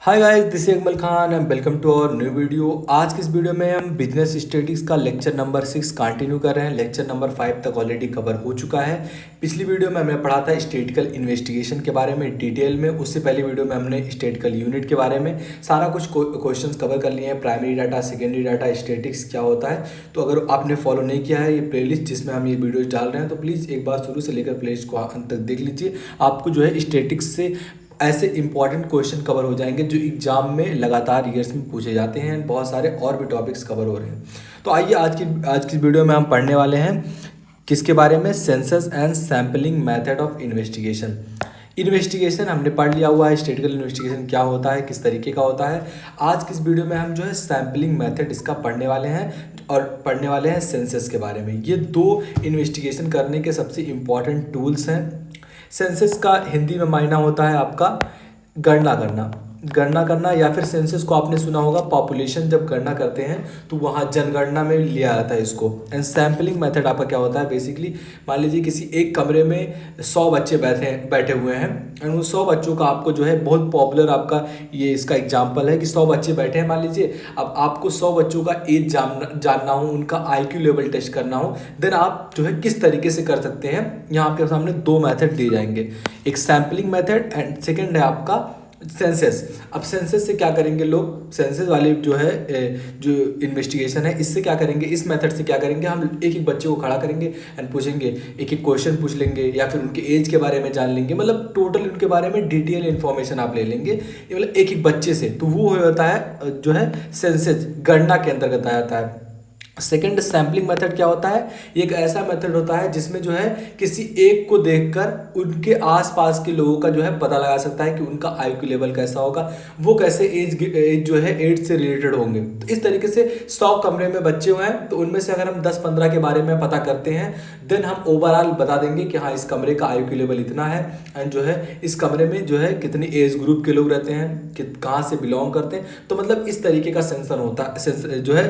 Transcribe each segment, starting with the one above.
Hi guys, this is Akmal Khan and welcome to our new video. आज की इस video में हम बिजनेस स्टैटिस्टिक्स का लेक्चर नंबर 6 कंटिन्यू कर रहे हैं। लेक्चर नंबर 5 तक ऑलरेडी कवर हो चुका है। पिछली वीडियो में हमने पढ़ा था स्टैटिस्टिकल इन्वेस्टिगेशन के बारे में डिटेल में। उससे पहले वीडियो में हमने स्टैटिस्टिकल यूनिट के बारे में सारा कुछ क्वेश्चंस कवर कर लिए हैं। Primary data, secondary data, statistics क्या होता है। तो अगर आपने फॉलो नहीं किया है ये प्लेलिस्ट जिसमें हम ये वीडियोज डाल रहे हैं, तो प्लीज़ एक बार शुरू से लेकर प्लेलिस्ट को अंत तक देख लीजिए। आपको जो है स्टैटिस्टिक्स से ऐसे इंपॉर्टेंट क्वेश्चन कवर हो जाएंगे जो एग्जाम में लगातार ईयर्स में पूछे जाते हैं। बहुत सारे और भी टॉपिक्स कवर हो रहे हैं। तो आइए आज की वीडियो में हम पढ़ने वाले हैं किसके बारे में, census and sampling method of investigation. Investigation हमने पढ़ लिया हुआ है, स्टैटिस्टिकल इन्वेस्टिगेशन क्या होता है, किस तरीके का होता है। आज की इस वीडियो में हम जो है सैम्पलिंग मेथड इसका पढ़ने वाले हैं और पढ़ने वाले हैं सेंसस के बारे में। ये दो इन्वेस्टिगेशन करने के सबसे इम्पॉर्टेंट टूल्स हैं। सेंसस का हिंदी में मायना होता है आपका गणना करना या फिर सेंसस को आपने सुना होगा, पॉपुलेशन जब गणना करते हैं तो वहाँ जनगणना में लिया जाता है इसको। एंड सैम्पलिंग मेथड आपका क्या होता है, बेसिकली मान लीजिए किसी एक कमरे में 100 बच्चे बैठे हुए हैं एंड उन 100 बच्चों का आपको जो है बहुत पॉपुलर आपका ये इसका एग्जाम्पल है कि 100 बच्चे बैठे हैं मान लीजिए। अब आपको 100 बच्चों का एज जानना हो, उनका IQ लेवल टेस्ट करना हो, देन आप जो है किस तरीके से कर सकते हैं। यहाँ आपके सामने दो मेथड दिए जाएंगे, एक सैम्पलिंग मेथड एंड सेकेंड है आपका सेंसस। अब सेंसस से क्या करेंगे लोग, सेंसस वाले जो है जो इन्वेस्टिगेशन है इससे क्या करेंगे, इस मेथड से क्या करेंगे, हम एक एक बच्चे को खड़ा करेंगे एंड पूछेंगे, एक एक क्वेश्चन पूछ लेंगे या फिर उनके एज के बारे में जान लेंगे। मतलब टोटल उनके बारे में डिटेल इन्फॉर्मेशन आप ले लेंगे, ये मतलब एक एक बच्चे से। तो वो होता है जो है सेंसस, गणना के अंतर्गत आ जाता है। सेकेंड सैम्पलिंग मेथड क्या होता है, ये एक ऐसा मेथड होता है जिसमें जो है किसी एक को देखकर उनके आसपास के लोगों का जो है पता लगा सकता है कि उनका IQ लेवल कैसा होगा, वो कैसे एज जो है एज से रिलेटेड होंगे। तो इस तरीके से 100 कमरे में बच्चे हुए हैं तो उनमें से अगर हम 10-15 के बारे में पता करते हैं, देन हम ओवरऑल बता देंगे कि हाँ इस कमरे का IQ लेवल इतना है एंड जो है इस कमरे में जो है कितने एज ग्रुप के लोग रहते हैं, कहाँ से बिलोंग करते हैं। तो मतलब इस तरीके का सेंसर होता है, जो है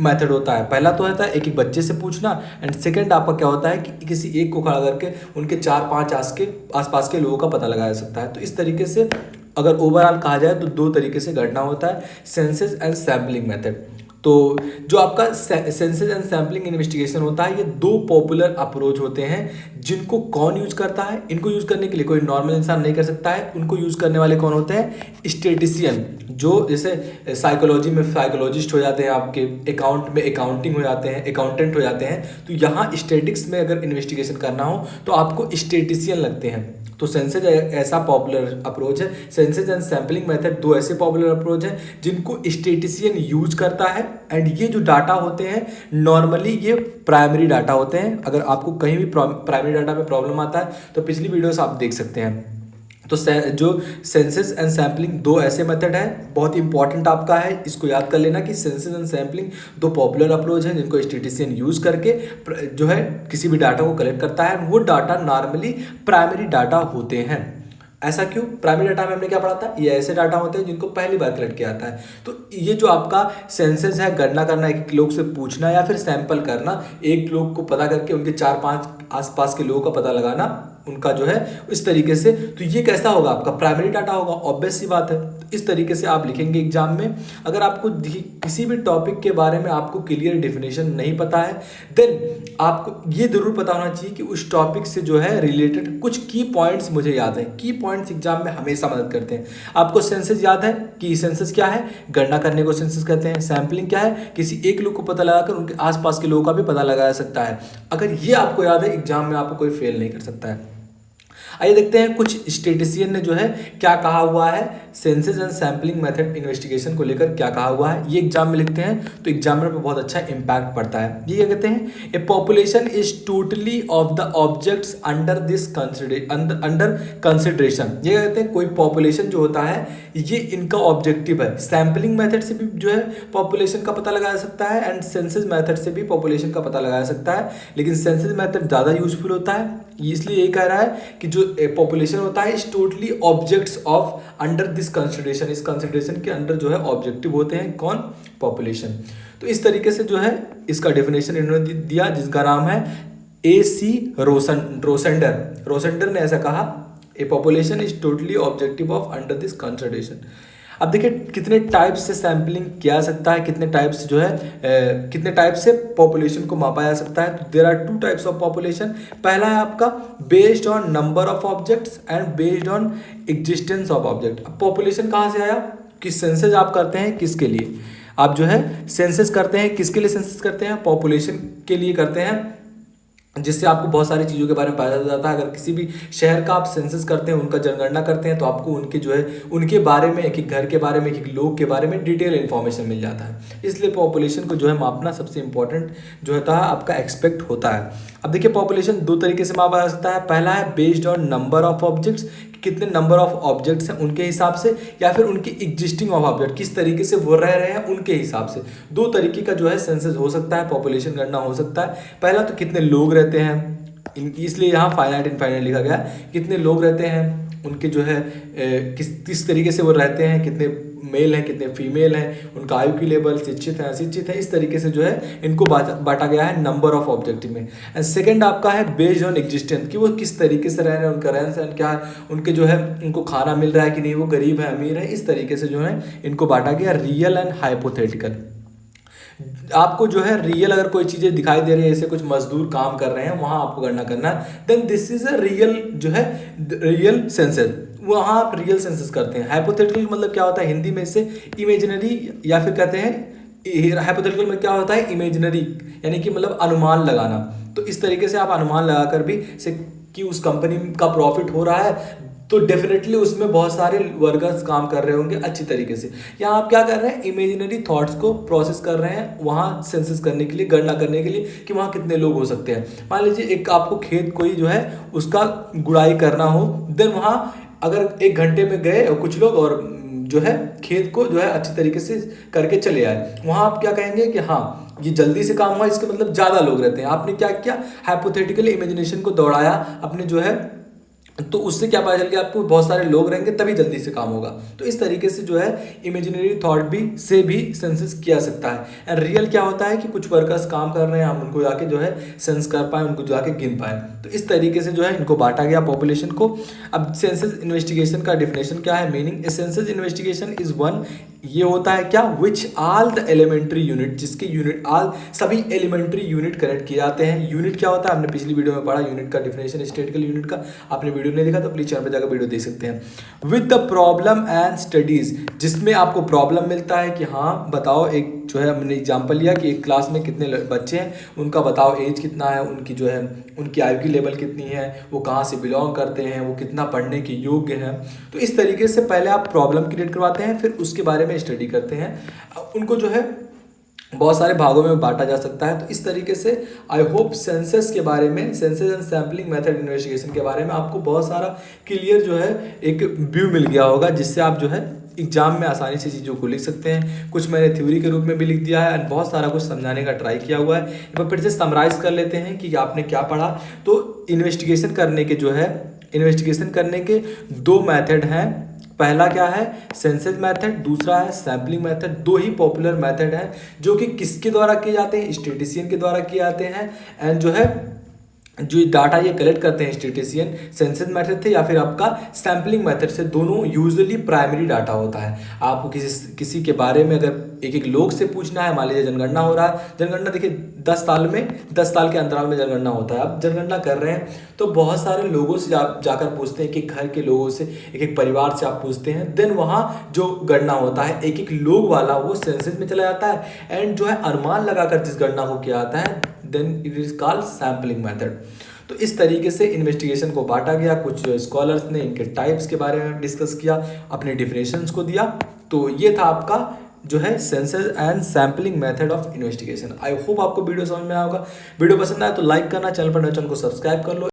मेथड होता है। पहला तो होता है एक एक बच्चे से पूछना एंड सेकंड आपका क्या होता है कि किसी एक को खड़ा करके उनके 4-5 आसपास के लोगों का पता लगाया जा सकता है। तो इस तरीके से अगर ओवरऑल कहा जाए तो दो तरीके से गणना होता है, सेंसस एंड सैम्पलिंग मेथड। तो जो आपका सेंसस एंड सैम्पलिंग इन्वेस्टिगेशन होता है, ये दो पॉपुलर अप्रोच होते हैं जिनको कौन यूज करता है। इनको यूज करने के लिए कोई नॉर्मल इंसान नहीं कर सकता है। उनको यूज करने वाले कौन होते हैं, स्टेटिशियन, जो जैसे साइकोलॉजी में साइकोलॉजिस्ट हो जाते हैं, आपके अकाउंट में अकाउंटिंग हो जाते हैं, अकाउंटेंट हो जाते हैं। तो यहाँ स्टेटिक्स में अगर इन्वेस्टिगेशन करना हो तो आपको स्टेटिशियन लगते हैं। तो सेंसस ऐसा पॉपुलर अप्रोच है, सेंसस एंड सैम्पलिंग मेथड दो ऐसे पॉपुलर अप्रोच हैं जिनको स्टेटिशियन यूज करता है। एंड ये जो डाटा होते हैं नॉर्मली ये प्राइमरी डाटा होते हैं। अगर आपको कहीं भी प्राइमरी डाटा में प्रॉब्लम आता है तो पिछली वीडियोस आप देख सकते हैं। तो जो सेंसस एंड सैम्पलिंग दो ऐसे मेथड है, बहुत इंपॉर्टेंट आपका है, इसको याद कर लेना कि सेंसस एंड सैम्पलिंग दो पॉपुलर अप्रोच हैं जिनको स्टेटिशियन यूज करके जो है किसी भी डाटा को कलेक्ट करता है। वो डाटा नॉर्मली प्राइमरी डाटा होते हैं। ऐसा क्यों, प्राइमरी डाटा में हमने क्या पढ़ा था, ये ऐसे डाटा होते हैं जिनको पहली बार कलेक्ट किया जाता है। तो ये जो आपका सेंसस है, गणना करना, एक लोग से पूछना या फिर सैंपल करना, एक लोग को पता करके उनके 4-5 आसपास के लोगों का पता लगाना, उनका जो है इस तरीके से। तो ये कैसा होगा, आपका प्राइमरी डाटा होगा, ऑब्वियस सी बात है। तो इस तरीके से आप लिखेंगे एग्जाम में। अगर आपको किसी भी टॉपिक के बारे में आपको क्लियर डेफिनेशन नहीं पता है, देन आपको ये जरूर पता होना चाहिए कि उस टॉपिक से जो है रिलेटेड कुछ की पॉइंट्स मुझे याद है। की पॉइंट्स एग्जाम में हमेशा मदद करते हैं। आपको सेंसस याद है कि सेंसस क्या है, गणना करने को सेंसस कहते हैं। सैम्पलिंग क्या है, किसी एक लोग को पता लगाकर उनके आसपास के लोगों का भी पता लगाया सकता है। अगर ये आपको याद है, एग्जाम में आपको कोई फेल नहीं कर सकता है। आइए देखते हैं कुछ स्टेटिशियन ने जो है क्या कहा हुआ है census and sampling method investigation को लेकर, क्या कहा हुआ है। ये एग्जाम में लिखते हैं तो एग्जामिनर पर बहुत अच्छा इंपैक्ट पड़ता है। ये क्या कहते हैं, ए population is totally off the objects under consideration. ये कहते हैं कोई पॉपुलेशन जो होता है ये इनका ऑब्जेक्टिव है। सैम्पलिंग मेथड से भी जो है पॉपुलेशन का पता लगाया जा सकता है एंड सेंसस मेथड से भी पॉपुलेशन का पता लगाया जा सकता है, लेकिन सेंसस मेथड ज़्यादा यूजफुल होता है। इसलिए ये कह रहा है कि जो पॉपुलेशन होता है is totally objects of under this consideration, इस कंसिडरेशन के अंडर जो है ऑब्जेक्टिव होते हैं कौन, पॉपुलेशन। तो इस तरीके से जो है इसका डेफिनेशन इन्होंने दिया जिसका नाम है AC रोसेंडर ने ऐसा कहा, ए population is totally objective of under this consideration. अब देखिए कितने टाइप से सैम्पलिंग किया जा सकता है, कितने टाइप से जो है कितने टाइप से पॉपुलेशन को मापा जा सकता है। तो there are 2 types of population. पहला है आपका based on number of objects and based on existence of object. अब पॉपुलेशन कहाँ से आया कि सेंसस आप करते हैं किसके लिए, आप जो है सेंसस करते हैं किसके लिए, सेंसस करते हैं पॉपुलेशन के लिए करते हैं, जिससे आपको बहुत सारी चीज़ों के बारे में पता चल जाता है। अगर किसी भी शहर का आप सेंसस करते हैं, उनका जनगणना करते हैं, तो आपको उनके जो है उनके बारे में, एक एक घर के बारे में, एक एक लोग के बारे में डिटेल इन्फॉर्मेशन मिल जाता है। इसलिए पॉपुलेशन को जो है मापना सबसे इंपॉर्टेंट जो होता है आपका एक्सपेक्ट होता है। अब देखिए पॉपुलेशन 2 तरीके से मापा जा सकता है। पहला है based on number of objects, कितने नंबर ऑफ ऑब्जेक्ट्स हैं उनके हिसाब से, या फिर उनकी एग्जिस्टिंग ऑफ ऑब्जेक्ट, किस तरीके से वो रह रहे हैं उनके हिसाब से। 2 तरीके का जो है सेंसस हो सकता है, पॉपुलेशन गणना हो सकता है। पहला तो कितने लोग रहते हैं, इसलिए यहाँ फाइनाइट इनफाइनाइट लिखा गया, कितने लोग रहते हैं, उनके जो है किस तरीके से वो रहते हैं, कितने मेल हैं कितने फीमेल हैं, उनका आयु की लेवल, शिक्षित हैं अशिक्षित हैं, इस तरीके से जो है इनको बांटा गया है नंबर ऑफ ऑब्जेक्ट में। एंड सेकंड आपका है बेस्ड ऑन एग्जिस्टेंस, कि वो किस तरीके से रह रहे हैं, उनका रहन सहन क्या है, उनके जो है उनको खाना मिल रहा है कि नहीं, वो गरीब है अमीर है, इस तरीके से जो है इनको बांटा गया रियल एंड हाइपोथेटिकल। आपको जो है रियल अगर कोई चीज़ें दिखाई दे रही है, जैसे कुछ मजदूर काम कर रहे हैं, वहाँ आपको गणना करना है, then this is a real जो है रियल सेंसस, वहाँ आप रियल सेंसस करते हैं। हाइपोथेटिकल मतलब क्या होता है, हिंदी में इसे इमेजिनरी या फिर कहते हैं, हाइपोथेटिकल में क्या होता है इमेजिनरी, यानी कि मतलब अनुमान लगाना। तो इस तरीके से आप अनुमान लगाकर भी से कि उस कंपनी का प्रॉफिट हो रहा है, तो डेफिनेटली उसमें बहुत सारे वर्कर्स काम कर रहे होंगे अच्छी तरीके से। यहाँ आप क्या कर रहे हैं, इमेजिनरी थॉट्स को प्रोसेस कर रहे हैं वहाँ सेंसस करने के लिए, गणना करने के लिए कि वहाँ कितने लोग हो सकते हैं। मान लीजिए एक आपको खेत कोई जो है उसका गुड़ाई करना हो, देन वहाँ अगर 1 घंटे में गए और कुछ लोग और जो है खेत को जो है अच्छी तरीके से करके चले आए, वहाँ आप क्या कहेंगे कि हाँ ये जल्दी से काम हुआ, इसके मतलब ज़्यादा लोग रहते हैं। आपने क्या किया, हाइपोथेटिकली इमेजिनेशन को दौड़ाया अपने जो है, तो उससे क्या पता चल गया आपको बहुत सारे लोग रहेंगे तभी जल्दी से काम होगा। तो इस तरीके से जो है इमेजिनरी थॉट भी से भी सेंसस किया सकता है। एंड रियल क्या होता है कि कुछ वर्कर्स काम कर रहे हैं, हम उनको जाके जो है सेंस कर पाए, उनको जाके गिन पाए। तो इस तरीके से जो है इनको बांटा गया पॉपुलेशन को। अब सेंसस इन्वेस्टिगेशन का डिफिनेशन क्या है, meaning census investigation is one, ये होता है क्या, which all the elementary unit, जिसके यूनिट ऑल सभी एलिमेंट्री यूनिट कनेक्ट किए जाते हैं। यूनिट क्या होता है, हमने पिछली वीडियो में पढ़ा यूनिट का डिफिनेशन, स्टैटिस्टिकल यूनिट का। आपने वीडियो नहीं देखा तो प्लीज चैनल पर जाकर वीडियो देख सकते हैं। With the problem and studies, जिसमें आपको प्रॉब्लम मिलता है कि हाँ बताओ, एक जो है हमने एग्जाम्पल लिया कि एक क्लास में कितने बच्चे हैं, उनका बताओ एज कितना है, उनकी जो है उनकी आयु की लेवल कितनी है, वो कहाँ से बिलोंग करते हैं, वो कितना पढ़ने के योग्य हैं। तो इस तरीके से पहले आप प्रॉब्लम क्रिएट करवाते हैं, फिर उसके बारे में स्टडी करते हैं। उनको जो है बहुत सारे भागों में बांटा जा सकता है। तो इस तरीके से आई होप सेंसस के बारे में, census and sampling method investigation के बारे में आपको बहुत सारा क्लियर जो है एक व्यू मिल गया होगा, जिससे आप जो है एग्जाम में आसानी से चीज़ों को लिख सकते हैं। कुछ मैंने थ्योरी के रूप में भी लिख दिया है एंड बहुत सारा कुछ समझाने का ट्राई किया हुआ है। एक बार फिर से समराइज कर लेते हैं कि आपने क्या पढ़ा। तो इन्वेस्टिगेशन करने के जो है, इन्वेस्टिगेशन करने के 2 मेथड हैं। पहला क्या है, सेंसस मेथड, दूसरा है सैम्पलिंग मेथड। 2 ही पॉपुलर मेथड हैं जो कि किसके द्वारा किए जाते हैं, स्टैटिस्टिशियन के द्वारा किए जाते हैं। एंड जो है जो डाटा ये कलेक्ट करते हैं स्टैटिस्टिशियन, सेंसस मेथड से या फिर आपका सैम्पलिंग मेथड से, दोनों यूजुअली प्राइमरी डाटा होता है। आपको किसी के बारे में अगर एक एक लोग से पूछना है, मान लीजिए जनगणना हो रहा है, जनगणना देखिए 10 साल के अंतराल में जनगणना होता है। अब जनगणना कर रहे हैं तो बहुत सारे लोगों से जाकर पूछते हैं, एक एक घर के लोगों से, एक एक परिवार से आप पूछते हैं। देन वहाँ जो गणना होता है एक एक लोग वाला, वो सेंसस में चला जाता है। एंड जो है अनुमान लगाकर जिस गणना को किया जाता है, then it is called sampling method. तो इस तरीके से इन्वेस्टिगेशन को बांटा गया। कुछ स्कॉलर्स ने इनके टाइप्स के बारे में डिस्कस किया, अपने डिफिनेशंस को दिया। तो ये था आपका जो है census and sampling method of investigation. I hope आपको वीडियो समझ में आया होगा। वीडियो पसंद आया तो लाइक करना, चैनल पर नए चैनल को सब्सक्राइब कर लो।